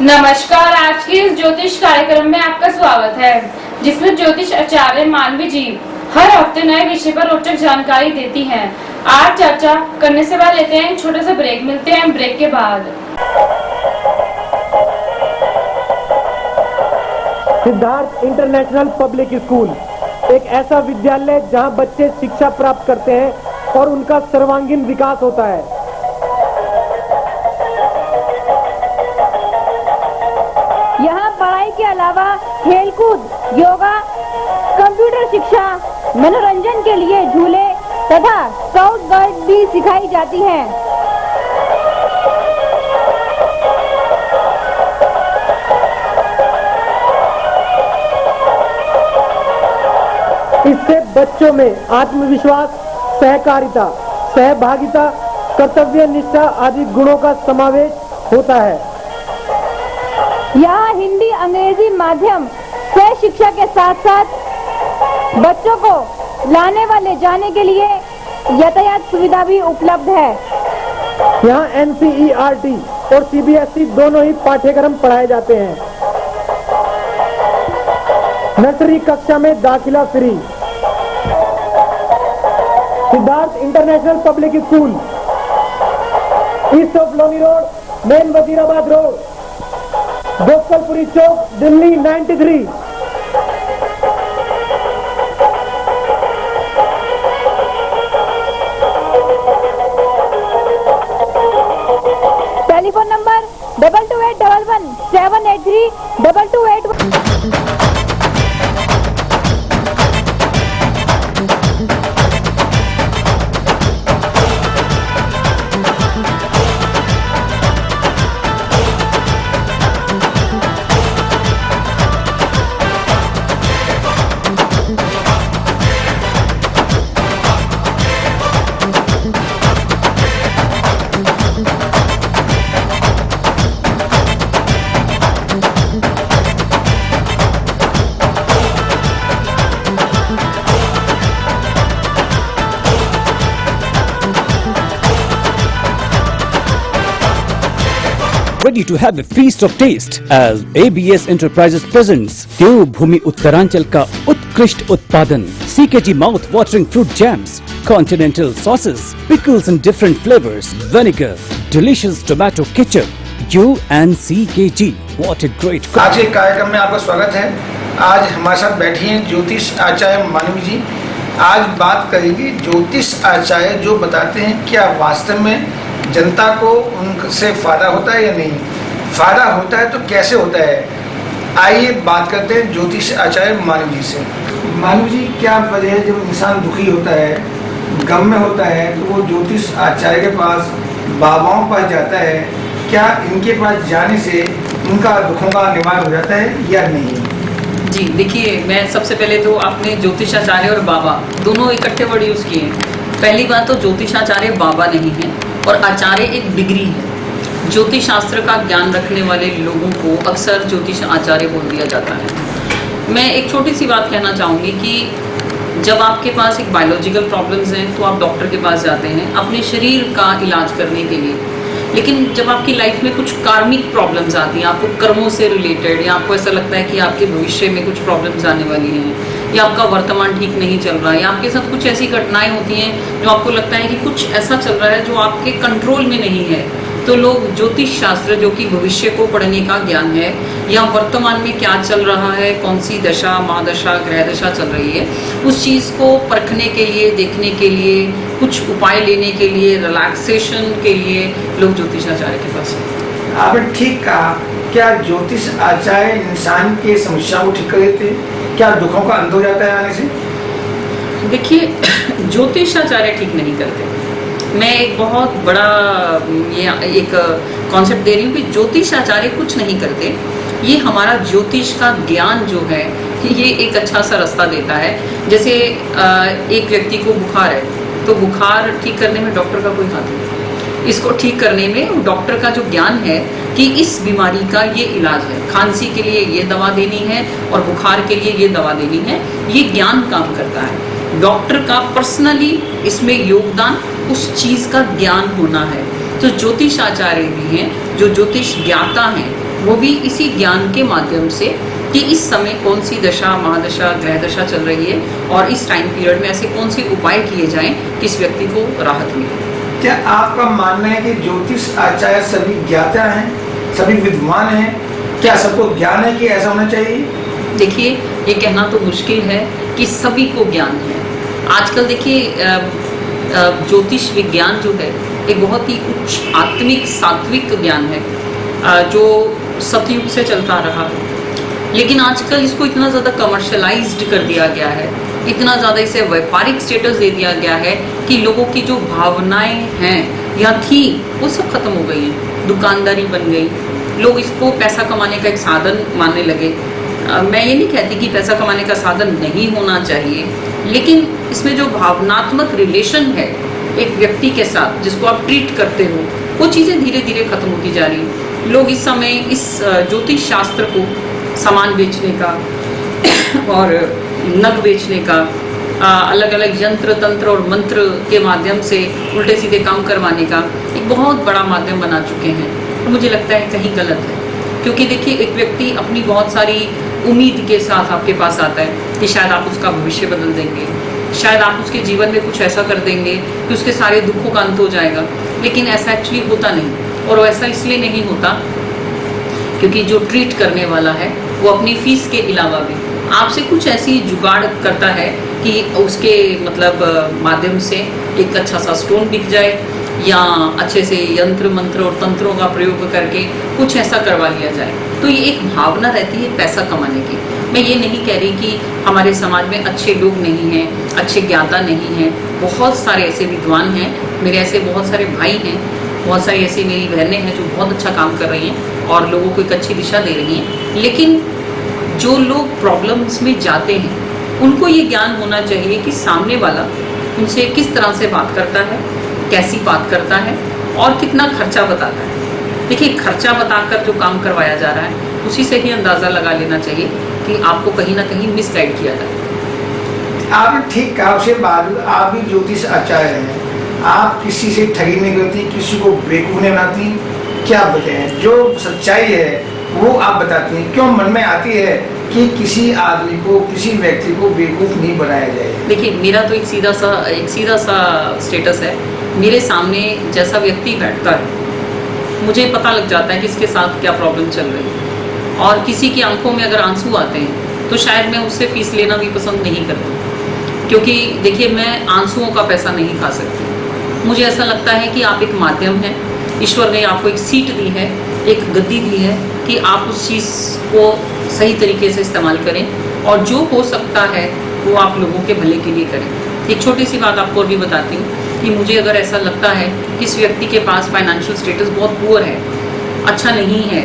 नमस्कार। आज के इस ज्योतिष कार्यक्रम में आपका स्वागत है, जिसमें ज्योतिष आचार्य मानवी जी हर हफ्ते नए विषय पर रोचक जानकारी देती हैं। आज चर्चा करने से पहले लेते हैं छोटा सा ब्रेक। मिलते हैं ब्रेक के बाद। सिद्धार्थ इंटरनेशनल पब्लिक स्कूल एक ऐसा विद्यालय जहां बच्चे शिक्षा प्राप्त करते हैं और उनका सर्वांगीण विकास होता है। यहाँ पढ़ाई के अलावा खेलकूद, योगा, कंप्यूटर शिक्षा, मनोरंजन के लिए झूले तथा स्काउट गाइड भी सिखाई जाती है। इससे बच्चों में आत्मविश्वास, सहकारिता, सहभागिता, कर्तव्य निष्ठा आदि गुणों का समावेश होता है। यहाँ हिंदी, अंग्रेजी माध्यम से शिक्षा के साथ साथ बच्चों को लाने व ले जाने के लिए यातायात सुविधा भी उपलब्ध है। यहाँ NCERT और CBSE दोनों ही पाठ्यक्रम पढ़ाए जाते हैं। नर्सरी कक्षा में दाखिला free. Siddharth international public school, east of Loni road, main Wazirabad road, Gopalpuri Chowk, Delhi 93। Telephone number 2281 783 2281। Ready to have a feast of taste as ABS Enterprises presents देवभूमि उत्तरांचल का उत्कृष्ट उत्पादन CKG mouth watering fruit jams, continental sauces, pickles in different flavors, vinegar, delicious tomato ketchup, U and CKG. What a great! आज के कार्यक्रम में आपका स्वागत है। आज हमारे साथ बैठी हैं ज्योतिष आचार्य मानवी जी। आज बात करेंगे ज्योतिष आचार्य जो बताते हैं क्या वास्तव में जनता को उनसे फायदा होता है या नहीं, फायदा होता है तो कैसे होता है। आइए बात करते हैं ज्योतिष आचार्य मानव जी से। मानव जी, क्या वजह है जब इंसान दुखी होता है, गम में होता है, तो वो ज्योतिष आचार्य के पास, बाबाओं के पास जाता है? क्या इनके पास जाने से उनका दुखों का निवारण हो जाता है या नहीं? जी देखिए, मैं सबसे पहले तो आपने ज्योतिषाचार्य और बाबा दोनों इकट्ठे वर्ड यूज़ किए हैं। पहली बात तो ज्योतिषाचार्य बाबा नहीं है और आचार्य एक डिग्री है। ज्योतिष शास्त्र का ज्ञान रखने वाले लोगों को अक्सर ज्योतिष आचार्य बोल दिया जाता है। मैं एक छोटी सी बात कहना चाहूँगी कि जब आपके पास एक बायोलॉजिकल प्रॉब्लम्स हैं तो आप डॉक्टर के पास जाते हैं अपने शरीर का इलाज करने के लिए। लेकिन जब आपकी लाइफ में कुछ कार्मिक प्रॉब्लम्स आती हैं, आपको कर्मों से रिलेटेड, या आपको ऐसा लगता है कि आपके भविष्य में कुछ प्रॉब्लम्स आने वाली हैं, या आपका वर्तमान ठीक नहीं चल रहा है, या आपके साथ कुछ ऐसी घटनाएं होती हैं जो आपको लगता है कि कुछ ऐसा चल रहा है जो आपके कंट्रोल में नहीं है, तो लोग ज्योतिष शास्त्र, जो कि भविष्य को पढ़ने का ज्ञान है, या वर्तमान में क्या चल रहा है, कौन सी दशा, महादशा, ग्रह दशा चल रही है, उस चीज़ को परखने के लिए, देखने के लिए, कुछ उपाय लेने के लिए, रिलैक्सेशन के लिए लोग ज्योतिष आचार्य के पास हैं। आपने ठीक कहा। क्या ज्योतिष आचार्य इंसान के समस्या को ठीक कर देते हैं? क्या दुखों का अंत हो जाता है आने से? देखिए, ज्योतिष आचार्य ठीक नहीं करते। मैं एक बहुत बड़ा ये एक कॉन्सेप्ट दे रही हूँ कि ज्योतिष आचार्य कुछ नहीं करते। ये हमारा ज्योतिष का ज्ञान जो है ये एक अच्छा सा रास्ता देता है। जैसे एक व्यक्ति को बुखार है तो बुखार ठीक करने में डॉक्टर का कोई हाथ नहीं। इसको ठीक करने में डॉक्टर का जो ज्ञान है कि इस बीमारी का ये इलाज है, खांसी के लिए ये दवा देनी है और बुखार के लिए ये दवा देनी है, ये ज्ञान काम करता है। डॉक्टर का पर्सनली इसमें योगदान उस चीज़ का ज्ञान होना है। तो ज्योतिष आचार्य भी हैं जो ज्योतिष ज्ञाता हैं, वो भी इसी ज्ञान के माध्यम से कि इस समय कौन सी दशा, महादशा, ग्रह दशा चल रही है और इस टाइम पीरियड में ऐसे कौन से उपाय किए जाएं कि इस व्यक्ति को राहत मिले। क्या आपका मानना है कि ज्योतिष आचार्य सभी ज्ञाता हैं, सभी विद्वान हैं? क्या सबको ज्ञान है कि ऐसा होना चाहिए? देखिए, ये कहना तो मुश्किल है कि सभी को ज्ञान है। आजकल देखिए ज्योतिष विज्ञान जो है एक बहुत ही उच्च आत्मिक सात्विक ज्ञान है जो सतयुग से चलता रहा है, लेकिन आजकल इसको इतना ज़्यादा कमर्शलाइज्ड कर दिया गया है, इतना ज़्यादा इसे व्यापारिक स्टेटस दे दिया गया है कि लोगों की जो भावनाएं हैं या थी वो सब खत्म हो गई हैं। दुकानदारी बन गई, लोग इसको पैसा कमाने का एक साधन मानने लगे। मैं ये नहीं कहती कि पैसा कमाने का साधन नहीं होना चाहिए, लेकिन इसमें जो भावनात्मक रिलेशन है एक व्यक्ति के साथ जिसको आप ट्रीट करते हो, वो चीज़ें धीरे धीरे खत्म होती जा रही हैं। लोग इस समय इस ज्योतिष शास्त्र को सामान बेचने का और नग बेचने का, अलग अलग यंत्र तंत्र और मंत्र के माध्यम से उल्टे सीधे काम करवाने का एक बहुत बड़ा माध्यम बना चुके हैं। तो मुझे लगता है कहीं गलत है, क्योंकि देखिए एक व्यक्ति अपनी बहुत सारी उम्मीद के साथ आपके पास आता है कि शायद आप उसका भविष्य बदल देंगे, शायद आप उसके जीवन में कुछ ऐसा कर देंगे कि उसके सारे दुखों का अंत हो जाएगा, लेकिन ऐसा एक्चुअली होता नहीं। और ऐसा इसलिए नहीं होता क्योंकि जो ट्रीट करने वाला है वो अपनी फीस के अलावा भी आपसे कुछ ऐसी जुगाड़ करता है कि उसके मतलब माध्यम से एक अच्छा सा स्टोन बिक जाए या अच्छे से यंत्र मंत्र और तंत्रों का प्रयोग करके कुछ ऐसा करवा लिया जाए। तो ये एक भावना रहती है पैसा कमाने की। मैं ये नहीं कह रही कि हमारे समाज में अच्छे लोग नहीं हैं, अच्छे ज्ञाता नहीं हैं, बहुत सारे ऐसे विद्वान हैं, मेरे ऐसे बहुत सारे भाई हैं, बहुत सारी ऐसी मेरी बहनें हैं जो बहुत अच्छा काम कर रही हैं और लोगों को एक अच्छी दिशा दे रही हैं। लेकिन जो लोग प्रॉब्लम्स में जाते हैं उनको ये ज्ञान होना चाहिए कि सामने वाला उनसे किस तरह से बात करता है, कैसी बात करता है और कितना खर्चा बताता है। देखिए, खर्चा बताकर जो काम करवाया जा रहा है उसी से ही अंदाज़ा लगा लेना चाहिए कि आपको कहीं ना कहीं मिसगाइड किया जाए। आपने ठीक कहा, उसके बाद आप भी ज्योतिष आचार्य हैं, आप किसी से ठगी नहीं करती, किसी को बेवकूफ़ नहीं बनाती, क्या वजह है? जो सच्चाई है वो आप बताती हैं। क्यों मन में आती है कि किसी आदमी को, किसी व्यक्ति को बेवकूफ़ नहीं बनाया जाए? देखिए, मेरा तो एक सीधा सा स्टेटस है। मेरे सामने जैसा व्यक्ति बैठता है मुझे पता लग जाता है कि इसके साथ क्या प्रॉब्लम चल रही है, और किसी की आंखों में अगर आंसू आते हैं तो शायद मैं उससे फीस लेना भी पसंद नहीं करती, क्योंकि देखिए मैं आंसुओं का पैसा नहीं खा सकती। मुझे ऐसा लगता है कि आप एक माध्यम हैं, ईश्वर ने आपको एक सीट दी है, एक गद्दी दी है कि आप उस चीज़ को सही तरीके से इस्तेमाल करें और जो हो सकता है वो आप लोगों के भले के लिए करें। एक छोटी सी बात आपको और भी बताती हूँ कि मुझे अगर ऐसा लगता है कि इस व्यक्ति के पास फाइनेंशियल स्टेटस बहुत पुअर है, अच्छा नहीं है,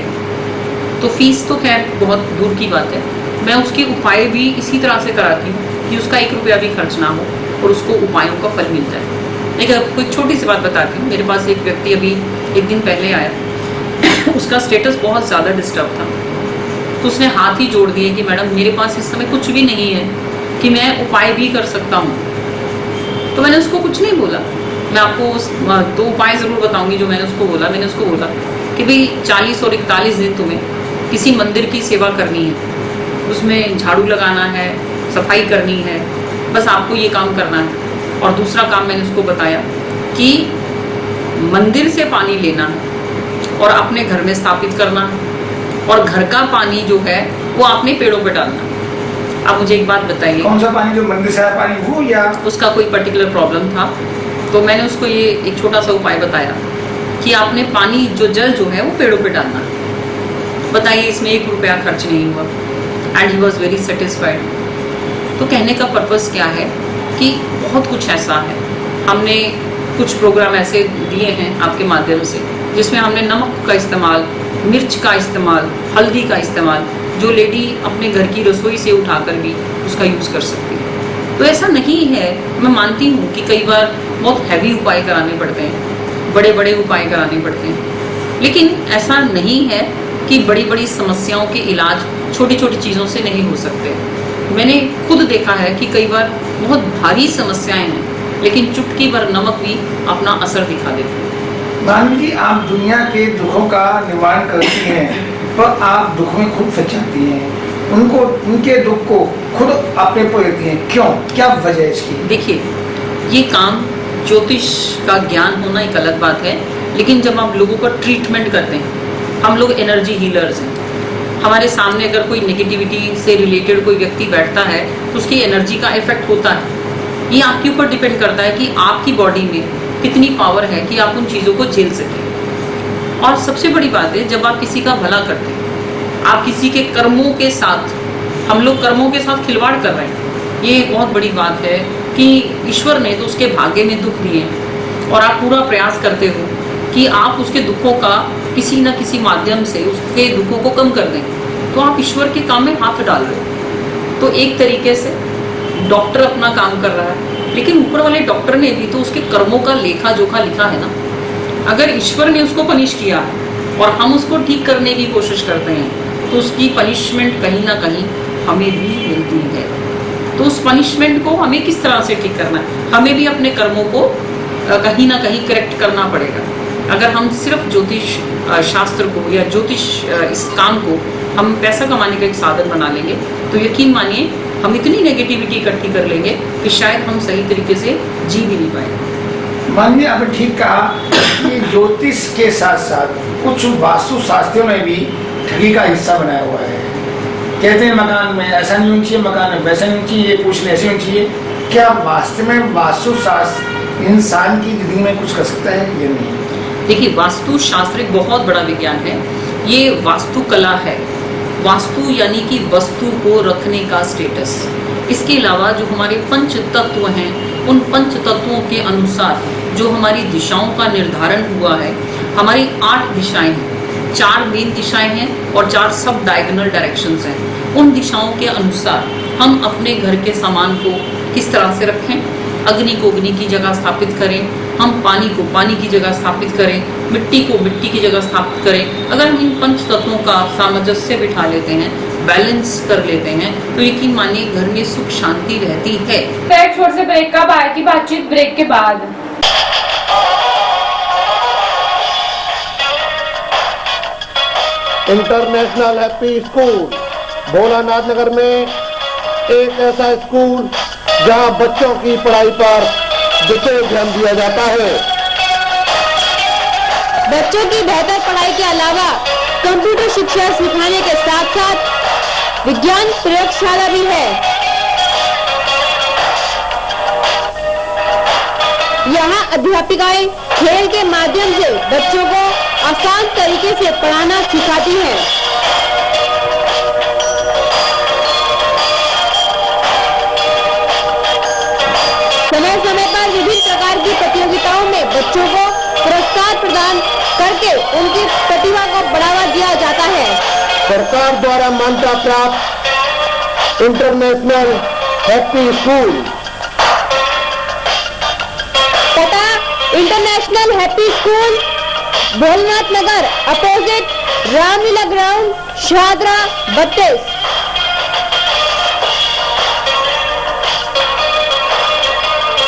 तो फीस तो खैर बहुत दूर की बात है, मैं उसके उपाय भी इसी तरह से कराती हूँ कि उसका 1 रुपया भी खर्च ना हो और उसको उपायों का फल मिल जाए। लेकिन आपको एक छोटी सी बात बताती हूँ। मेरे पास एक व्यक्ति अभी 1 दिन पहले आया, उसका स्टेटस बहुत ज़्यादा डिस्टर्ब था, तो उसने हाथ ही जोड़ दिए कि मैडम मेरे पास इस समय कुछ भी नहीं है कि मैं उपाय भी कर सकता हूँ। तो मैंने उसको कुछ नहीं बोला, मैं आपको 2 उपाय ज़रूर बताऊंगी जो मैंने उसको बोला। मैंने उसको बोला कि भाई 40 और 41 दिन तुम्हें किसी मंदिर की सेवा करनी है, उसमें झाड़ू लगाना है, सफाई करनी है, बस आपको ये काम करना है। और दूसरा काम मैंने उसको बताया कि मंदिर से पानी लेना है और अपने घर में स्थापित करना है, और घर का पानी जो है वो आपने पेड़ों पर डालना है। आप मुझे एक बात बताइए, कौन सा पानी? जो मंदिर से आया पानी वो, या उसका कोई पर्टिकुलर प्रॉब्लम था, तो मैंने उसको ये एक छोटा सा उपाय बताया कि आपने पानी जो जल जो है वो पेड़ों पे डालना है। बताइए, इसमें 1 रुपया खर्च नहीं हुआ and he was very satisfied. तो कहने का पर्पस क्या है कि बहुत कुछ ऐसा है, हमने कुछ प्रोग्राम ऐसे दिए हैं आपके माध्यम से जिसमें हमने नमक का इस्तेमाल, मिर्च का इस्तेमाल, हल्दी का इस्तेमाल, जो लेडी अपने घर की रसोई से उठाकर भी उसका यूज़ कर सकती है। तो ऐसा नहीं है, मैं मानती हूँ कि कई बार बहुत हैवी उपाय कराने पड़ते हैं, बड़े बड़े उपाय कराने पड़ते हैं, लेकिन ऐसा नहीं है कि बड़ी बड़ी समस्याओं के इलाज छोटी छोटी चीज़ों से नहीं हो सकते। मैंने खुद देखा है कि कई बार बहुत भारी समस्याएं हैं, लेकिन चुटकी भर नमक भी अपना असर दिखा देती है। मानवी जी, आप दुनिया के दुखों का निवारण करती हैं, पर आप दुख में खुद फंस जाती हैं, उनको उनके दुख को खुद अपने पर लेती हैं, क्यों, क्या वजह है इसकी? देखिए, ये काम ज्योतिष का ज्ञान होना एक अलग बात है, लेकिन जब आप लोगों का ट्रीटमेंट करते हैं, हम लोग एनर्जी हीलर्स हैं। हमारे सामने अगर कोई नेगेटिविटी से रिलेटेड कोई व्यक्ति बैठता है तो उसकी एनर्जी का इफेक्ट होता है। ये आपके ऊपर डिपेंड करता है कि आपकी बॉडी में कितनी पावर है कि आप उन चीज़ों को झेल सकें। और सबसे बड़ी बात है, जब आप किसी का भला करते हैं, आप किसी के कर्मों के साथ, हम लोग कर्मों के साथ खिलवाड़ कर रहे हैं। ये बहुत बड़ी बात है कि ईश्वर ने तो उसके भाग्य में दुख दिए और आप पूरा प्रयास करते हो कि आप उसके दुखों का किसी न किसी माध्यम से उसके दुखों को कम कर दें, तो आप ईश्वर के काम में हाथ डाल रहे हो। तो एक तरीके से डॉक्टर अपना काम कर रहा है, लेकिन ऊपर वाले डॉक्टर ने भी तो उसके कर्मों का लेखा जोखा लिखा है ना। अगर ईश्वर ने उसको पनिश किया और हम उसको ठीक करने की कोशिश करते हैं तो उसकी पनिशमेंट कहीं ना कहीं हमें भी मिलती है। तो उस पनिशमेंट को हमें किस तरह से ठीक करना है, हमें भी अपने कर्मों को कहीं ना कहीं करेक्ट करना पड़ेगा। अगर हम सिर्फ ज्योतिष शास्त्र को या ज्योतिष इस काम को हम पैसा कमाने का एक साधन बना लेंगे तो यकीन मानिए हम इतनी नेगेटिविटी इकट्ठी कर लेंगे कि शायद हम सही तरीके से जी भी नहीं पाएंगे। माननीय, आपने ठीक कहा कि ज्योतिष के साथ साथ कुछ वास्तु शास्त्रियों ने भी ठगी का हिस्सा बनाया हुआ है। कहते हैं मकान में ऐसा नहीं होना चाहिए, मकान में वैसा नहीं होना चाहिए, ये पूछने ऐसे होनी चाहिए। क्या वास्तव में वास्तु शास्त्र इंसान की जिंदगी में कुछ कर सकता है या नहीं? देखिए, वास्तु शास्त्र एक बहुत बड़ा विज्ञान है। ये वास्तु कला है। वास्तु यानी कि वस्तु को रखने का स्टेटस। इसके अलावा जो हमारे पंच तत्व हैं, उन पंच तत्वों के अनुसार जो हमारी दिशाओं का निर्धारण हुआ है, हमारी 8 दिशाएं हैं, 4 मेन दिशाएं हैं और 4 सब डायगोनल डायरेक्शंस हैं। उन दिशाओं के अनुसार हम अपने घर के सामान को किस तरह से रखें, अग्नि को अग्नि की जगह स्थापित करें, हम पानी को पानी की जगह स्थापित करें, मिट्टी को मिट्टी की जगह स्थापित करें। अगर हम इन पंच तत्वों का सामंजस्य बिठा लेते हैं, बैलेंस कर लेते हैं, तो यकीन मानिए घर में सुख शांति रहती है। एक छोटे से ब्रेक कब आएगी बातचीत ब्रेक के बाद। इंटरनेशनल हैप्पी स्कूल भोलानाथ नगर में एक ऐसा स्कूल जहां बच्चों की पढ़ाई पर विशेष ध्यान दिया जाता है। बच्चों की बेहतर पढ़ाई के अलावा कंप्यूटर शिक्षा सिखाने के साथ साथ विज्ञान प्रयोगशाला भी है। यहाँ अध्यापिकाएं खेल के माध्यम से बच्चों को आसान तरीके से पढ़ाना सिखाती हैं। समय समय पर विभिन्न प्रकार की प्रतियोगिताओं में बच्चों को पुरस्कार प्रदान करके उनकी प्रतिभा को बढ़ावा दिया जाता है। सरकार द्वारा मान्यता प्राप्त इंटरनेशनल हैप्पी स्कूल पता international happy school Bholanath Nagar opposite Ramlila ground Shahdara 32।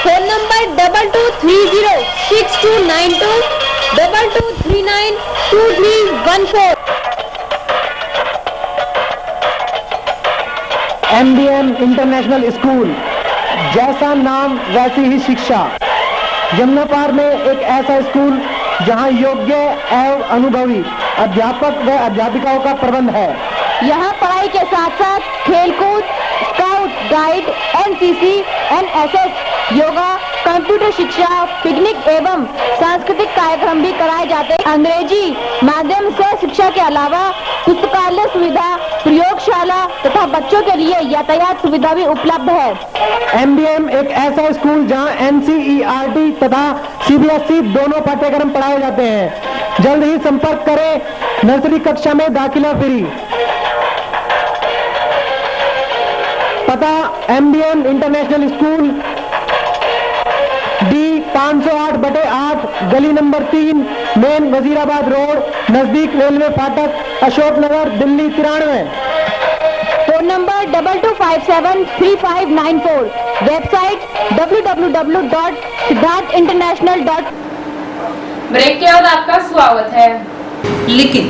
Phone number 22306292 22392314। MDM international school, जैसा नाम वैसी ही शिक्षा। जमुनापार में एक ऐसा स्कूल जहां योग्य एवं अनुभवी अध्यापक व अध्यापिकाओं का प्रबंध है। यहाँ पढ़ाई के साथ साथ खेलकूद, scout guide, NCC, NSS, yoga, computer शिक्षा, पिकनिक एवं सांस्कृतिक कार्यक्रम भी कराए जाते हैं। अंग्रेजी माध्यम से शिक्षा के अलावा पुस्तकालय सुविधा, प्रयोगशाला तथा बच्चों के लिए यातायात सुविधा भी उपलब्ध है। MDM एक ऐसा स्कूल जहां NCERT तथा CBSE दोनों पाठ्यक्रम पढ़ाए जाते हैं। जल्द ही संपर्क करें। नर्सरी कक्षा में दाखिला फ्री। पता MDM इंटरनेशनल स्कूल, D 508/8, गली नंबर 3, मेन वजीराबाद रोड, नजदीक रेलवे फाटक, Ashok Nagar, Delhi 93। Phone number 22573594। Website www.siddharthinternational. Break के बाद आपका स्वागत है। लेकिन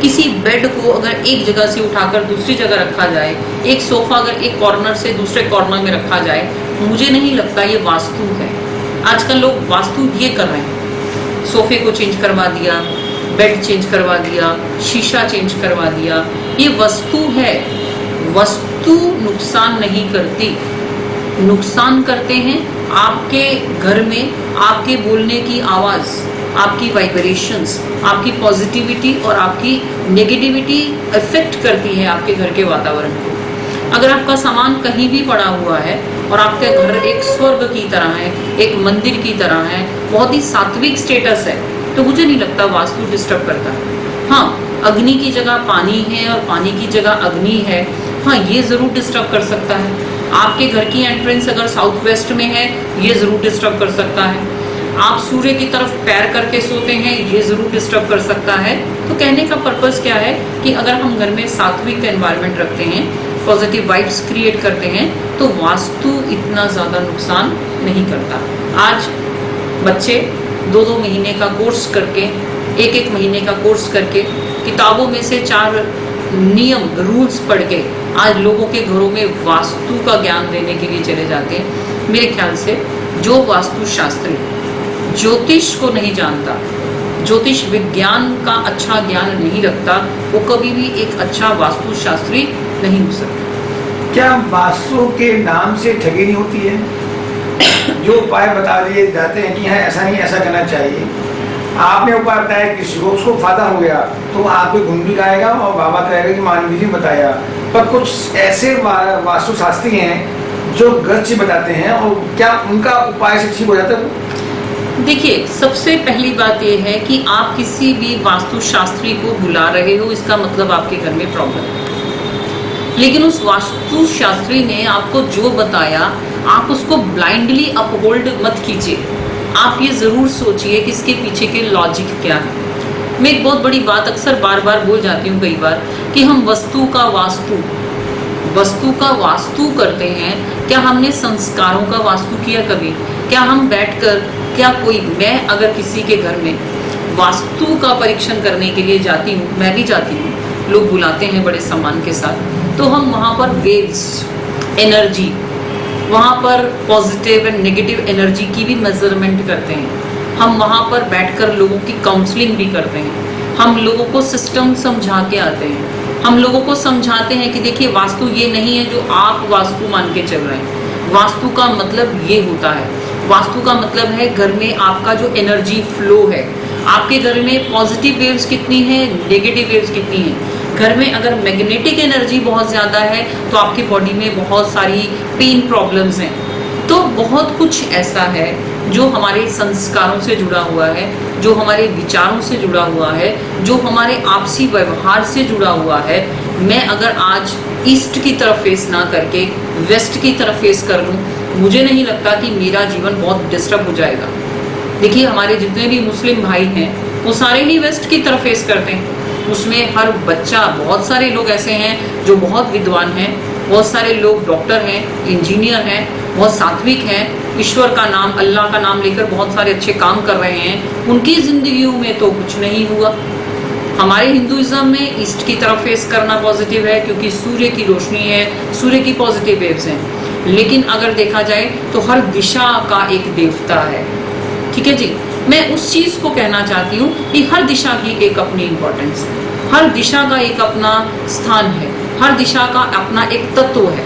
किसी बेड को अगर एक जगह से उठाकर दूसरी जगह रखा जाए, एक सोफा अगर एक कॉर्नर से दूसरे कॉर्नर में रखा जाए, मुझे नहीं लगता ये वास्तु है। आजकल लोग वास्तु ये कर रहे हैं, सोफे को चेंज करवा दिया, बेड चेंज करवा दिया, शीशा चेंज करवा दिया। ये वस्तु है, वस्तु नुकसान नहीं करती। नुकसान करते हैं आपके घर में आपके बोलने की आवाज़, आपकी वाइब्रेशंस, आपकी पॉजिटिविटी और आपकी नेगेटिविटी इफेक्ट करती है आपके घर के वातावरण को। अगर आपका सामान कहीं भी पड़ा हुआ है और आपका घर एक स्वर्ग की तरह है, एक मंदिर की तरह है, बहुत ही सात्विक स्टेटस है, तो मुझे नहीं लगता वास्तु डिस्टर्ब करता है। हाँ, अग्नि की जगह पानी है और पानी की जगह अग्नि है, हाँ ये ज़रूर डिस्टर्ब कर सकता है। आपके घर की एंट्रेंस अगर साउथ वेस्ट में है, ये ज़रूर डिस्टर्ब कर सकता है। आप सूर्य की तरफ पैर करके सोते हैं, ये ज़रूर डिस्टर्ब कर सकता है। तो कहने का पर्पस क्या है कि अगर हम घर में सात्विक एनवायरनमेंट रखते हैं, पॉजिटिव वाइब्स क्रिएट करते हैं, तो वास्तु इतना ज़्यादा नुकसान नहीं करता। आज बच्चे 2-2 महीने का कोर्स करके, 1-1 महीने का कोर्स करके, किताबों में से 4 नियम रूल्स पढ़ के आज लोगों के घरों में वास्तु का ज्ञान देने के लिए चले जाते हैं। मेरे ख्याल से जो वास्तुशास्त्री ज्योतिष को नहीं जानता, ज्योतिष विज्ञान का अच्छा ज्ञान नहीं रखता, वो कभी भी एक अच्छा वास्तुशास्त्री नहीं हो सकता। क्या वास्तु के नाम से ठगी नहीं होती है? जो उपाय बता दिए जाते हैं कि हाँ ऐसा नहीं, ऐसा करना चाहिए, आपने उपाय बताया किसी को, उसको फायदा हो गया तो आपको गुण भी गाएगा और बाबा कहेगा कि मानवी जी बताया। पर कुछ ऐसे वास्तुशास्त्री हैं जो गलत चीज बताते हैं, और क्या उनका उपाय से ठीक हो जाता है? देखिए, सबसे पहली बात यह है कि आप किसी भी वास्तुशास्त्री को बुला रहे हो, इसका मतलब आपके घर में प्रॉब्लम है। लेकिन उस वास्तुशास्त्री ने आपको जो बताया, आप उसको ब्लाइंडली अपहोल्ड मत कीजिए। आप ये ज़रूर सोचिए कि इसके पीछे के लॉजिक क्या है। मैं एक बहुत बड़ी बात अक्सर बार बार बोल जाती हूँ कई बार कि हम वस्तु का वास्तु करते हैं। क्या हमने संस्कारों का वास्तु किया कभी? क्या हम बैठकर, क्या कोई, मैं अगर किसी के घर में वास्तु का परीक्षण करने के लिए जाती हूँ, मैं भी जाती हूँ, लोग बुलाते हैं बड़े सम्मान के साथ, तो हम वहाँ पर वेव्स, एनर्जी, वहाँ पर पॉजिटिव एंड नेगेटिव एनर्जी की भी मेजरमेंट करते हैं। हम वहाँ पर बैठकर लोगों की काउंसलिंग भी करते हैं। हम लोगों को सिस्टम समझा के आते हैं। हम लोगों को समझाते हैं कि देखिए वास्तु ये नहीं है जो आप वास्तु मान के चल रहे हैं। वास्तु का मतलब ये होता है, वास्तु का मतलब है घर में आपका जो एनर्जी फ्लो है, आपके घर में पॉजिटिव वेव्स कितनी है, नेगेटिव वेव्स कितनी है। घर में अगर मैग्नेटिक एनर्जी बहुत ज़्यादा है तो आपकी बॉडी में बहुत सारी पेन प्रॉब्लम्स हैं। तो बहुत कुछ ऐसा है जो हमारे संस्कारों से जुड़ा हुआ है, जो हमारे विचारों से जुड़ा हुआ है, जो हमारे आपसी व्यवहार से जुड़ा हुआ है। मैं अगर आज ईस्ट की तरफ फेस ना करके वेस्ट की तरफ फेस कर लूँ, मुझे नहीं लगता कि मेरा जीवन बहुत डिस्टर्ब हो जाएगा। देखिए, हमारे जितने भी मुस्लिम भाई हैं वो सारे ही वेस्ट की तरफ फेस करते हैं। उसमें हर बच्चा, बहुत सारे लोग ऐसे हैं जो बहुत विद्वान हैं, बहुत सारे लोग डॉक्टर हैं, इंजीनियर हैं, बहुत सात्विक हैं, ईश्वर का नाम, अल्लाह का नाम लेकर बहुत सारे अच्छे काम कर रहे हैं। उनकी जिंदगियों में तो कुछ नहीं हुआ। हमारे हिंदुइज्म में ईस्ट की तरफ फेस करना पॉजिटिव है क्योंकि सूर्य की रोशनी है, सूर्य की पॉजिटिव वेव्स हैं। लेकिन अगर देखा जाए तो हर दिशा का एक देवता है। ठीक है जी, मैं उस चीज़ को कहना चाहती हूँ कि हर दिशा की एक अपनी इम्पोर्टेंस है, हर दिशा का एक अपना स्थान है, हर दिशा का अपना एक तत्व है।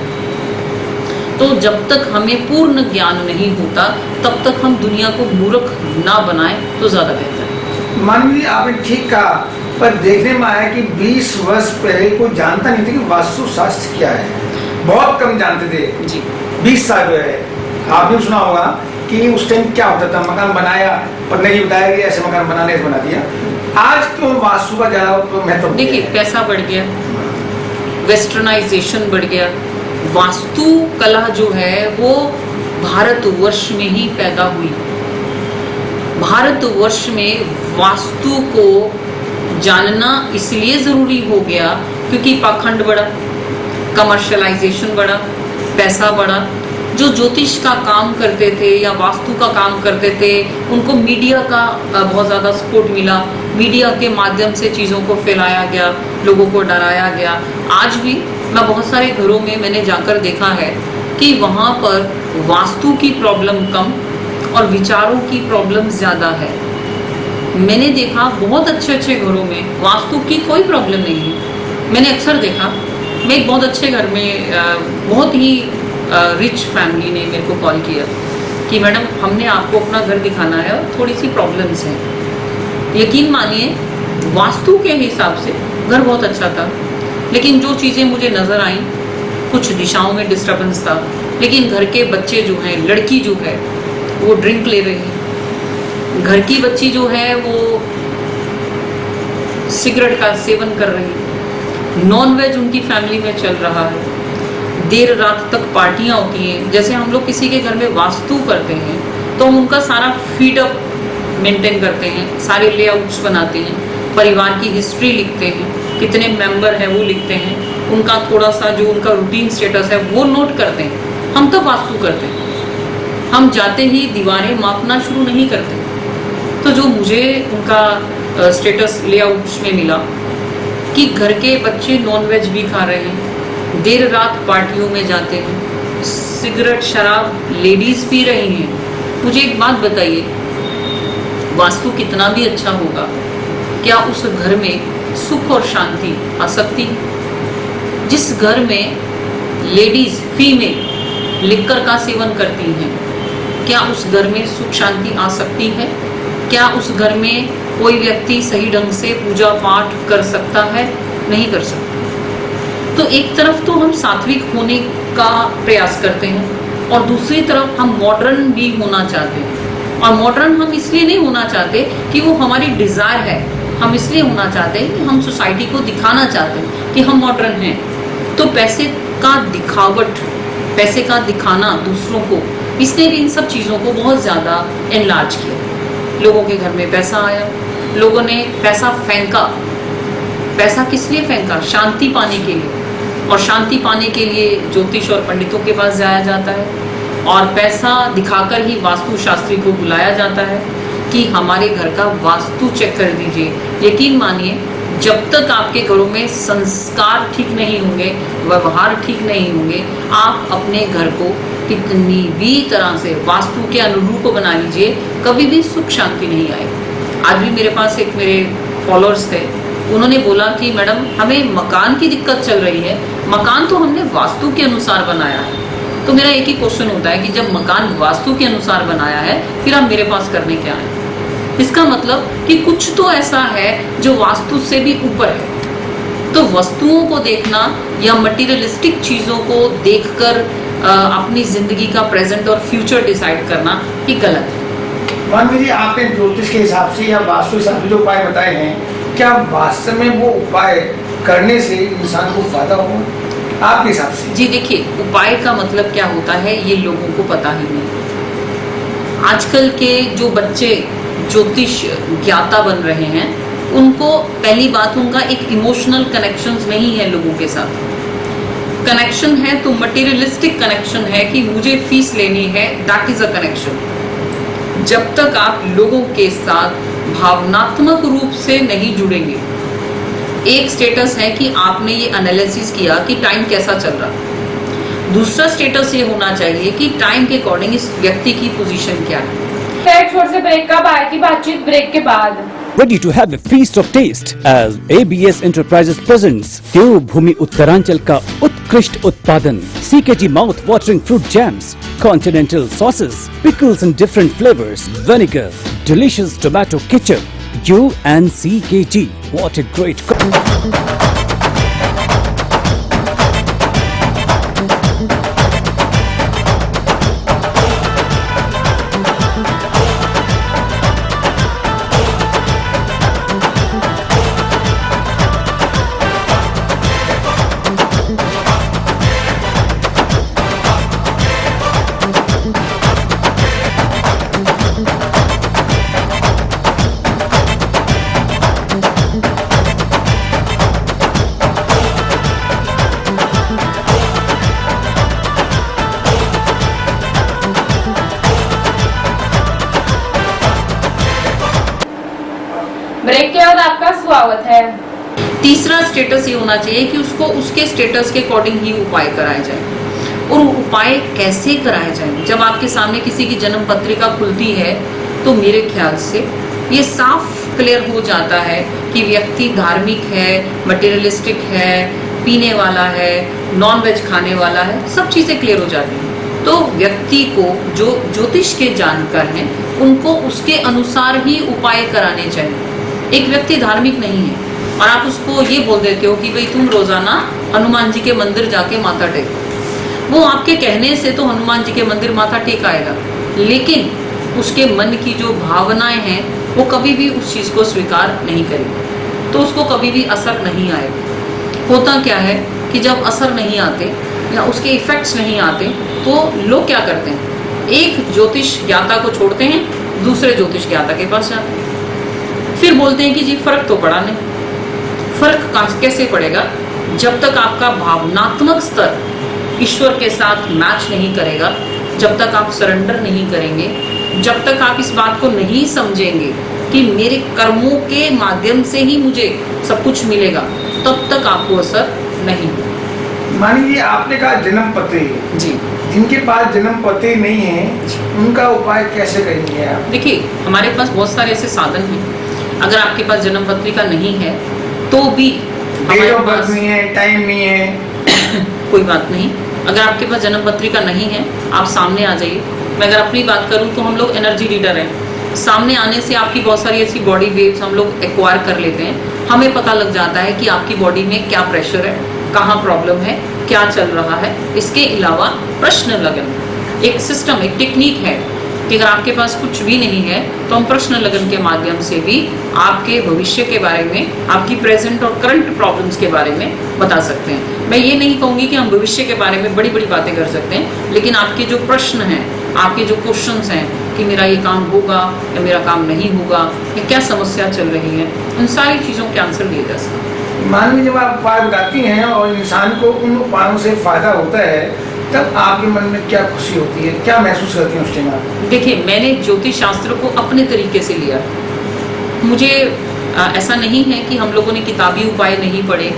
तो जब तक हमें पूर्ण ज्ञान नहीं होता तब तक हम दुनिया को मूर्ख ना बनाएं तो ज़्यादा बेहतर है। मानवी, आपने ठीक कहा, पर देखने में आया कि 20 वर्ष पहले कोई जानता नहीं था कि वास्तुशास्त्र क्या है। बहुत कम जानते थे जी। 20 साल पहले आपने सुना होगा कि उस टाइम क्या होता था, मकान बनाया पर नहीं बताया कि ऐसे मकान बनाने से बना दिया। आज क्यों वास्तु का ज़्यादा महत्व? देखिए, पैसा बढ़ गया, वेस्टर्नाइजेशन बढ़ गया। वास्तु कला जो है वो भारतवर्ष में ही पैदा हुई। भारतवर्ष में वास्तु को जानना इसलिए ज़रूरी हो गया क्योंकि पाखंड बढ़ा, कमर्शलाइजेशन बढ़ा, पैसा बढ़ा, जो ज्योतिष का काम करते थे या वास्तु का काम करते थे, उनको मीडिया का बहुत ज़्यादा सपोर्ट मिला। मीडिया के माध्यम से चीज़ों को फैलाया गया, लोगों को डराया गया। आज भी मैं बहुत सारे घरों में मैंने जाकर देखा है कि वहाँ पर वास्तु की प्रॉब्लम कम और विचारों की प्रॉब्लम ज़्यादा है। मैंने देखा बहुत अच्छे अच्छे घरों में वास्तु की कोई प्रॉब्लम नहीं है। मैंने अक्सर देखा, मैं एक बहुत अच्छे घर में बहुत ही रिच फैमिली ने मेरे को कॉल किया कि मैडम हमने आपको अपना घर दिखाना है और थोड़ी सी प्रॉब्लम्स हैं। यकीन मानिए वास्तु के हिसाब से घर बहुत अच्छा था, लेकिन जो चीज़ें मुझे नज़र आईं, कुछ दिशाओं में डिस्टर्बेंस था। लेकिन घर के बच्चे जो हैं, लड़की जो है वो ड्रिंक ले रही है, घर की बच्ची जो है वो सिगरेट का सेवन कर रही है, नॉनवेज उनकी फैमिली में चल रहा है, देर रात तक पार्टियां होती हैं। जैसे हम लोग किसी के घर में वास्तु करते हैं तो हम उनका सारा फीडअप मेंटेन करते हैं, सारे लेआउट्स बनाते हैं, परिवार की हिस्ट्री लिखते हैं, कितने मेंबर हैं वो लिखते हैं, उनका थोड़ा सा जो उनका रूटीन स्टेटस है वो नोट करते हैं। हम तब वास्तु करते हैं, हम जाते ही दीवारें मापना शुरू नहीं करते। तो जो मुझे उनका स्टेटस लेआउट्स में मिला कि घर के बच्चे नॉनवेज भी खा रहे हैं, देर रात पार्टियों में जाते हैं, सिगरेट शराब लेडीज़ पी रही हैं। मुझे एक बात बताइए, वास्तु कितना भी अच्छा होगा, क्या उस घर में सुख और शांति आ सकती? जिस घर में लेडीज़ फीमेल लिक्कर का सेवन करती हैं, क्या उस घर में सुख शांति आ सकती है? क्या उस घर में कोई व्यक्ति सही ढंग से पूजा पाठ कर सकता है? नहीं कर सकता। तो एक तरफ तो हम सात्विक होने का प्रयास करते हैं और दूसरी तरफ हम मॉडर्न भी होना चाहते हैं। और मॉडर्न हम इसलिए नहीं होना चाहते कि वो हमारी डिज़ायर है, हम इसलिए होना चाहते हैं कि हम सोसाइटी को दिखाना चाहते हैं कि हम मॉडर्न हैं। तो पैसे का दिखावट, पैसे का दिखाना दूसरों को, इसने भी इन सब चीज़ों को बहुत ज़्यादा एनलार्ज किया। लोगों के घर में पैसा आया, लोगों ने पैसा फेंका। पैसा किस लिए फेंका? शांति पाने के लिए। और शांति पाने के लिए ज्योतिष और पंडितों के पास जाया जाता है और पैसा दिखाकर ही वास्तु शास्त्री को बुलाया जाता है कि हमारे घर का वास्तु चेक कर दीजिए। यकीन मानिए, जब तक आपके घरों में संस्कार ठीक नहीं होंगे, व्यवहार ठीक नहीं होंगे, आप अपने घर को कितनी भी तरह से वास्तु के अनुरूप बना लीजिए, कभी भी सुख शांति नहीं आएगी। आज भी मेरे पास एक मेरे फॉलोअर्स थे, उन्होंने बोला कि मैडम हमें मकान की दिक्कत चल रही है, मकान तो हमने वास्तु के अनुसार बनाया है। तो मेरा एक ही क्वेश्चन होता है कि जब मकान वास्तु के अनुसार बनाया है, फिर आप मेरे पास करने क्या आए? इसका मतलब कि कुछ तो ऐसा है जो वास्तु से भी ऊपर है। तो वस्तुओं को देखना या मटीरियलिस्टिक चीज़ों को देखकर अपनी ज़िंदगी का प्रेजेंट और फ्यूचर डिसाइड करना ही गलत है। मानवी जी, आपने ज्योतिष के हिसाब से या वास्तु के हिसाब से जो उपाय बताए हैं, क्या वास्तव में वो उपाय करने से इंसान को फायदा होगा आपके हिसाब से? जी देखिए, उपाय का मतलब क्या होता है ये लोगों को पता ही नहीं। आजकल के जो बच्चे ज्योतिष ज्ञाता बन रहे हैं, उनको पहली बात, उनका एक इमोशनल कनेक्शंस नहीं है लोगों के साथ। कनेक्शन है तो मटेरियलिस्टिक कनेक्शन है कि मुझे फीस लेनी है, दैट इज अ कनेक्शन। जब तक आप लोगों के साथ भावनात्मक रूप से नहीं जुड़ेंगे, एक स्टेटस है कि आपने ये एनालिसिस किया कि टाइम कैसा चल रहा। दूसरा स्टेटस ये होना चाहिए कि टाइम के अकॉर्डिंग इस व्यक्ति की पोजीशन क्या है। एक छोटे से ब्रेक का बात की बातचीत ब्रेक के बाद। Ready to have a feast of taste as ABS Enterprises presents देवभूमि उत्तरांचल का उत्कृष्ट उत्पादन CKG mouth watering fruit jams, continental sauces, pickles in different flavors, vinegar, delicious tomato ketchup. You and CKG, what a great स्वागत है। तीसरा status ये होना चाहिए कि उसको उसके स्टेटस के अकॉर्डिंग ही उपाय कराया जाए। और उपाय कैसे कराया जाए? जब आपके सामने किसी की जन्म पत्रिका खुलती है तो मेरे ख्याल से ये साफ क्लियर हो जाता है कि व्यक्ति धार्मिक है, मटेरियलिस्टिक है, पीने वाला है, नॉन वेज खाने वाला है, सब चीज़ें क्लियर हो जाती हैं। तो व्यक्ति को जो ज्योतिष के जानकार हैं उनको उसके अनुसार ही उपाय कराने चाहिए। एक व्यक्ति धार्मिक नहीं है और आप उसको ये बोल देते हो कि भाई तुम रोजाना हनुमान जी के मंदिर जाके माथा टेक, वो आपके कहने से तो हनुमान जी के मंदिर माथा टेक आएगा, लेकिन उसके मन की जो भावनाएं हैं वो कभी भी उस चीज़ को स्वीकार नहीं करेगी, तो उसको कभी भी असर नहीं आएगा। होता क्या है कि जब असर नहीं आते या उसके इफेक्ट्स नहीं आते तो लोग क्या करते हैं, एक ज्योतिष ज्ञाता को छोड़ते हैं, दूसरे ज्योतिष ज्ञाता के पास जाते हैं, फिर बोलते हैं कि जी फर्क तो पड़ा नहीं। फर्क कैसे पड़ेगा? जब तक आपका भावनात्मक स्तर ईश्वर के साथ मैच नहीं करेगा, जब तक आप सरेंडर नहीं करेंगे, जब तक आप इस बात को नहीं समझेंगे कि मेरे कर्मों के माध्यम से ही मुझे सब कुछ मिलेगा, तब तक आपको असर नहीं होगा। मान लीजिए आपने कहा जन्म पत्री, जी, जिनके पास जन्म पत्री नहीं है उनका उपाय कैसे करेंगे आप? देखिए हमारे पास बहुत सारे ऐसे साधन हैं। अगर आपके पास जन्म पत्रिका नहीं है तो भी डेट ऑफ बर्थ नहीं है, टाइम नहीं है, कोई बात नहीं। अगर आपके पास जन्म पत्रिका नहीं है, आप सामने आ जाइए। मैं अगर अपनी बात करूं तो हम लोग एनर्जी रीडर हैं। सामने आने से आपकी बहुत सारी ऐसी बॉडी वेव्स हम लोग एक्वायर कर लेते हैं। हमें पता लग जाता है कि आपकी बॉडी में क्या प्रेशर है, कहाँ प्रॉब्लम है, क्या चल रहा है। इसके अलावा प्रश्न लगन एक सिस्टम, एक टेक्निक है कि अगर आपके पास कुछ भी नहीं है तो हम प्रश्न लगन के माध्यम से भी आपके भविष्य के बारे में, आपकी प्रेजेंट और करंट प्रॉब्लम्स के बारे में बता सकते हैं। मैं ये नहीं कहूँगी कि हम भविष्य के बारे में बड़ी बड़ी बातें कर सकते हैं, लेकिन आपके जो प्रश्न हैं, आपके जो क्वेश्चंस हैं कि मेरा ये काम होगा या मेरा काम नहीं होगा या क्या समस्या चल रही है, उन सारी चीज़ों के आंसर दिए जा सकते हैं। मान लीजिए जब आप उपाय बताती हैं और इंसान को उन उपायों से फायदा होता है, तब आपके मन में क्या खुशी होती है, क्या महसूस करती हैं उस टाइम आप? देखिए मैंने ज्योतिष शास्त्र को अपने तरीके से लिया। मुझे ऐसा नहीं है कि हम लोगों ने किताबी उपाय नहीं पढ़े।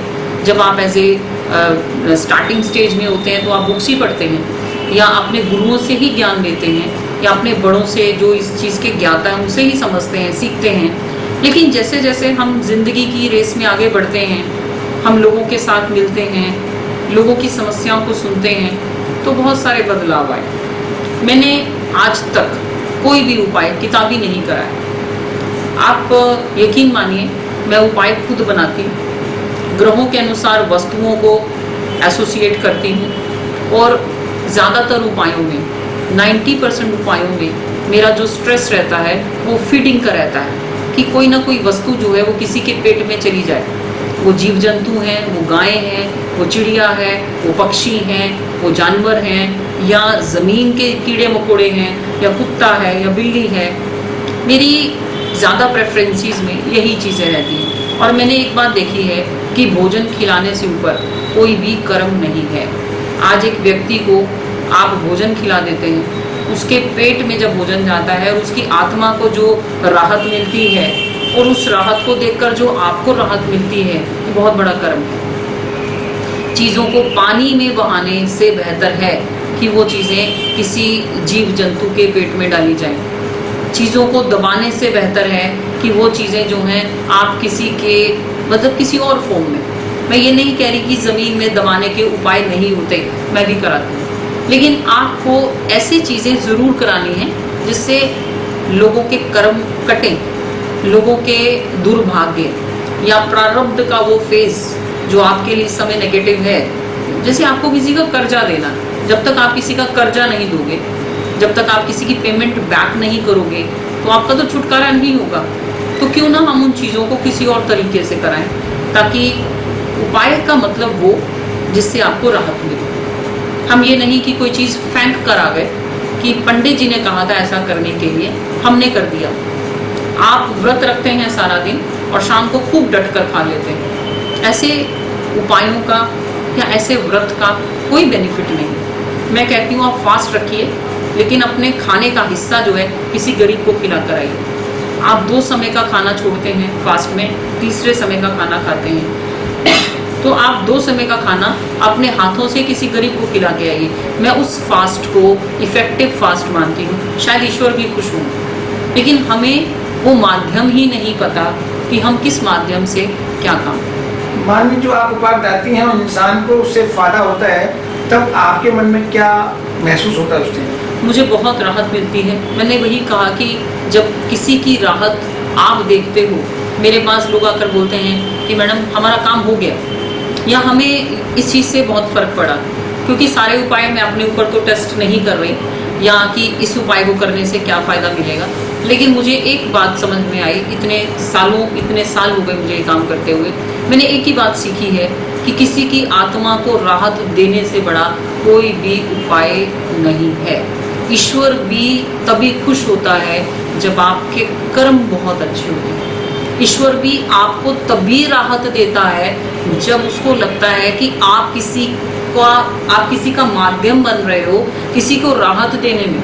जब आप एज ए स्टार्टिंग स्टेज में होते हैं तो आप बुक्स ही पढ़ते हैं या अपने गुरुओं से ही ज्ञान लेते हैं या अपने बड़ों से जो इस चीज़ के ज्ञाता हैं उनसे ही समझते हैं, सीखते हैं। लेकिन जैसे जैसे हम जिंदगी की रेस में आगे बढ़ते हैं, हम लोगों के साथ मिलते हैं, लोगों की समस्याओं को सुनते हैं, तो बहुत सारे बदलाव आए। मैंने आज तक कोई भी उपाय किताबी नहीं कराया। आप यकीन मानिए मैं उपाय खुद बनाती हूँ, ग्रहों के अनुसार वस्तुओं को एसोसिएट करती हूँ और ज़्यादातर उपायों में 90% उपायों में मेरा जो स्ट्रेस रहता है वो फीडिंग का रहता है कि कोई ना कोई वस्तु जो है वो किसी के पेट में चली जाए। वो जीव जंतु हैं, वो गायें हैं, वो चिड़िया है, वो पक्षी हैं, वो जानवर हैं या ज़मीन के कीड़े मकोड़े हैं या कुत्ता है या बिल्ली है। मेरी ज़्यादा प्रेफरेंसेस में यही चीज़ें रहती हैं। और मैंने एक बात देखी है कि भोजन खिलाने से ऊपर कोई भी कर्म नहीं है। आज एक व्यक्ति को आप भोजन खिला देते हैं, उसके पेट में जब भोजन जाता है और उसकी आत्मा को जो राहत मिलती है और उस राहत को देखकर जो आपको राहत मिलती है, ये बहुत बड़ा कर्म है। चीज़ों को पानी में बहाने से बेहतर है कि वो चीज़ें किसी जीव जंतु के पेट में डाली जाएं। चीज़ों को दबाने से बेहतर है कि वो चीज़ें जो हैं आप किसी के मतलब किसी और फॉर्म में। मैं ये नहीं कह रही कि ज़मीन में दबाने के उपाय नहीं होते, मैं भी कराती हूँ, लेकिन आपको ऐसी चीज़ें ज़रूर करानी हैं जिससे लोगों के कर्म कटें, लोगों के दुर्भाग्य या प्रारब्ध का वो फेज जो आपके लिए इस समय नेगेटिव है। जैसे आपको किसी का कर्जा देना, जब तक आप किसी का कर्जा नहीं दोगे, जब तक आप किसी की पेमेंट बैक नहीं करोगे तो आपका तो छुटकारा नहीं होगा। तो क्यों ना हम उन चीज़ों को किसी और तरीके से कराएं, ताकि उपाय का मतलब वो जिससे आपको राहत मिले। हम ये नहीं कि कोई चीज़ फेंक कर आ गए कि पंडित जी ने कहा था ऐसा करने के लिए, हमने कर दिया। आप व्रत रखते हैं सारा दिन और शाम को खूब डट कर खा लेते हैं। ऐसे उपायों का या ऐसे व्रत का कोई बेनिफिट नहीं। मैं कहती हूँ आप फास्ट रखिए, लेकिन अपने खाने का हिस्सा जो है किसी गरीब को खिला कर आइए। आप 2 समय का खाना छोड़ते हैं फास्ट में, तीसरे समय का खाना खाते हैं, तो आप 2 समय का खाना अपने हाथों से किसी गरीब को खिला के आइए। मैं उस फास्ट को इफेक्टिव फास्ट मानती हूँ, शायद ईश्वर भी खुश हों। लेकिन हमें वो माध्यम ही नहीं पता कि हम किस माध्यम से क्या काम। मान लीजिए जो आप उपाय बताती हैं और इंसान को उससे फायदा होता है, तब आपके मन में क्या महसूस होता है उस दिन? मुझे बहुत राहत मिलती है। मैंने वही कहा कि जब किसी की राहत आप देखते हो, मेरे पास लोग आकर बोलते हैं कि मैडम हमारा काम हो गया, या हमें इस चीज़ से बहुत फ़र्क पड़ा, क्योंकि सारे उपाय मैं अपने ऊपर तो टेस्ट नहीं कर रही, या कि इस उपाय को करने से क्या फ़ायदा मिलेगा। लेकिन मुझे एक बात समझ में आई, इतने साल हो गए मुझे ये काम करते हुए, मैंने एक ही बात सीखी है कि किसी की आत्मा को राहत देने से बड़ा कोई भी उपाय नहीं है। ईश्वर भी तभी खुश होता है जब आपके कर्म बहुत अच्छे होते हैं। ईश्वर भी आपको तभी राहत देता है जब उसको लगता है कि आप किसी का माध्यम बन रहे हो किसी को राहत देने में।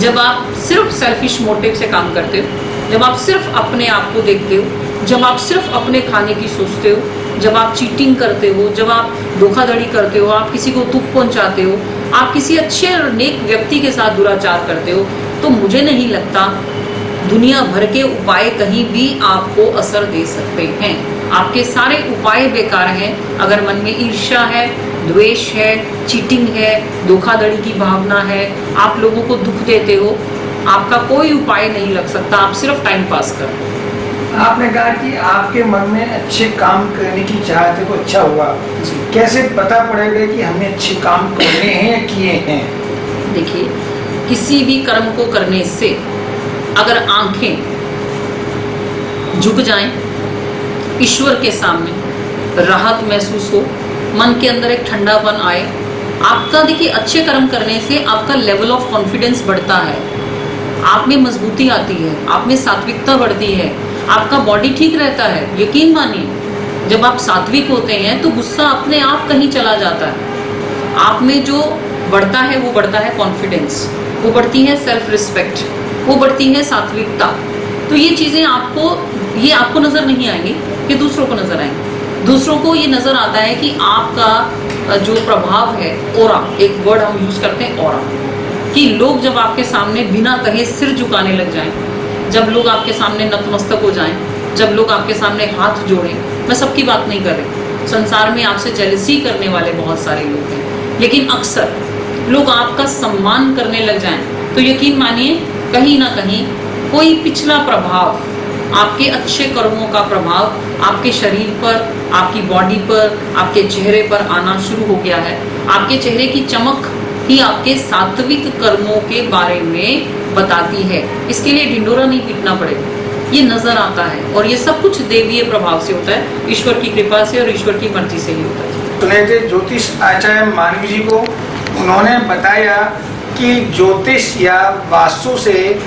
जब आप सिर्फ सेल्फिश मोटिव से काम करते हो, जब आप सिर्फ अपने आप को देखते हो, जब आप सिर्फ अपने खाने की सोचते हो, जब आप चीटिंग करते हो, जब आप धोखाधड़ी करते हो, आप किसी को दुख पहुंचाते हो, आप किसी अच्छे और नेक व्यक्ति के साथ दुराचार करते हो, तो मुझे नहीं लगता दुनिया भर के उपाय कहीं भी आपको असर दे सकते हैं। आपके सारे उपाय बेकार हैं अगर मन में ईर्ष्या है, द्वेष है, चीटिंग है, धोखाधड़ी की भावना है, आप लोगों को दुख देते हो, आपका कोई उपाय नहीं लग सकता, आप सिर्फ टाइम पास कर रहे हो। आपने कहा कि आपके मन में अच्छे काम करने की चाहत है, को अच्छा हुआ, कैसे पता पड़ेगा कि हमें अच्छे काम करने हैं या किए हैं? देखिए, किसी भी कर्म को करने से अगर आंखें झुक जाएं, ईश्वर के सामने राहत महसूस हो, मन के अंदर एक ठंडापन आए, आपका देखिए अच्छे कर्म करने से आपका लेवल ऑफ कॉन्फिडेंस बढ़ता है, आप में मजबूती आती है, आप में सात्विकता बढ़ती है, आपका बॉडी ठीक रहता है। यकीन मानिए, जब आप सात्विक होते हैं तो गुस्सा अपने आप कहीं चला जाता है। आप में जो बढ़ता है वो बढ़ता है कॉन्फिडेंस, वो बढ़ती है सेल्फ रिस्पेक्ट, वो बढ़ती है सात्विकता। तो ये चीज़ें आपको नज़र नहीं आएंगी, ये दूसरों को नज़र आएंगी। दूसरों को ये नज़र आता है कि आपका जो प्रभाव है, ऑरा, एक वर्ड हम यूज़ करते हैं ऑरा, कि लोग जब आपके सामने बिना कहे सिर झुकाने लग जाएं, जब लोग आपके सामने नतमस्तक हो जाएं, जब लोग आपके सामने हाथ जोड़ें। मैं सबकी बात नहीं कर रही, संसार में आपसे जेलसी करने वाले बहुत सारे लोग हैं, लेकिन अक्सर लोग आपका सम्मान करने लग जाएं, तो यकीन मानिए कहीं ना कहीं कोई पिछला प्रभाव, आपके अच्छे कर्मों का प्रभाव आपके शरीर पर, आपकी बॉडी पर, आपके चेहरे पर आना शुरू हो गया है। आपके चेहरे की चमक ही आपके सात्विक कर्मों के बारे में बताती है। इसके लिए ढिंडोरा नहीं पीटना पड़ेगा, ये नजर आता है, और ये सब कुछ देवीय प्रभाव से होता है, ईश्वर की कृपा से और ईश्वर की मर्जी से ही होता है। सुने थे ज्योतिष आचार्य मानवी जी को, उन्होंने बताया कि ज्योतिष या वास्तु से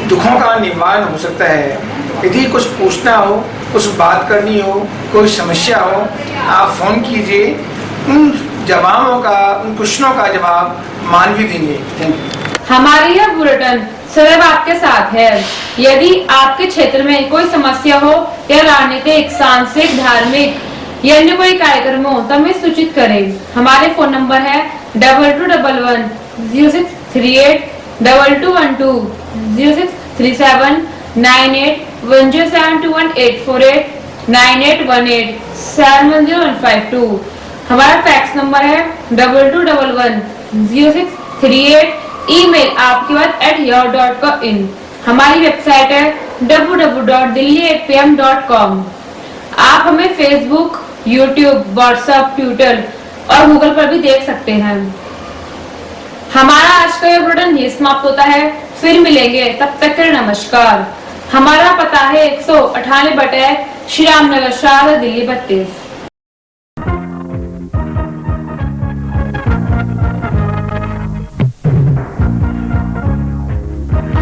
दुखों का निवारण हो सकता है। यदि कुछ पूछना हो, कुछ बात करनी हो, कोई समस्या हो, आप फ़ोन कीजिए, उन जवाबों का, उन क्वेश्चनों का जवाब मानवी देंगे। Thank you. हमारी यह बुलेटिन सदैव आपके साथ है। यदि आपके क्षेत्र में कोई समस्या हो या राजनीतिक, सांस्कृतिक, धार्मिक या अन्य कोई कार्यक्रम हो तो हमें सूचित करें। हमारे फोन नंबर है 2211 0638 2212 0637 98 1072 1848 9818 710152। हमारा फैक्स नंबर है 2211 0638। ईमेल आपकी बात @your.in। हमारी वेबसाइट है www.delhi8pm.com। आप हमें फेसबुक, यूट्यूब, व्हाट्सएप, ट्विटर और गूगल पर भी देख सकते हैं। हमारा आज का ये बुलेटिन यही समाप्त होता है, फिर मिलेंगे, तब तक के लिए नमस्कार। हमारा पता है 198 श्री राम नगर, शाहर, दिल्ली 32।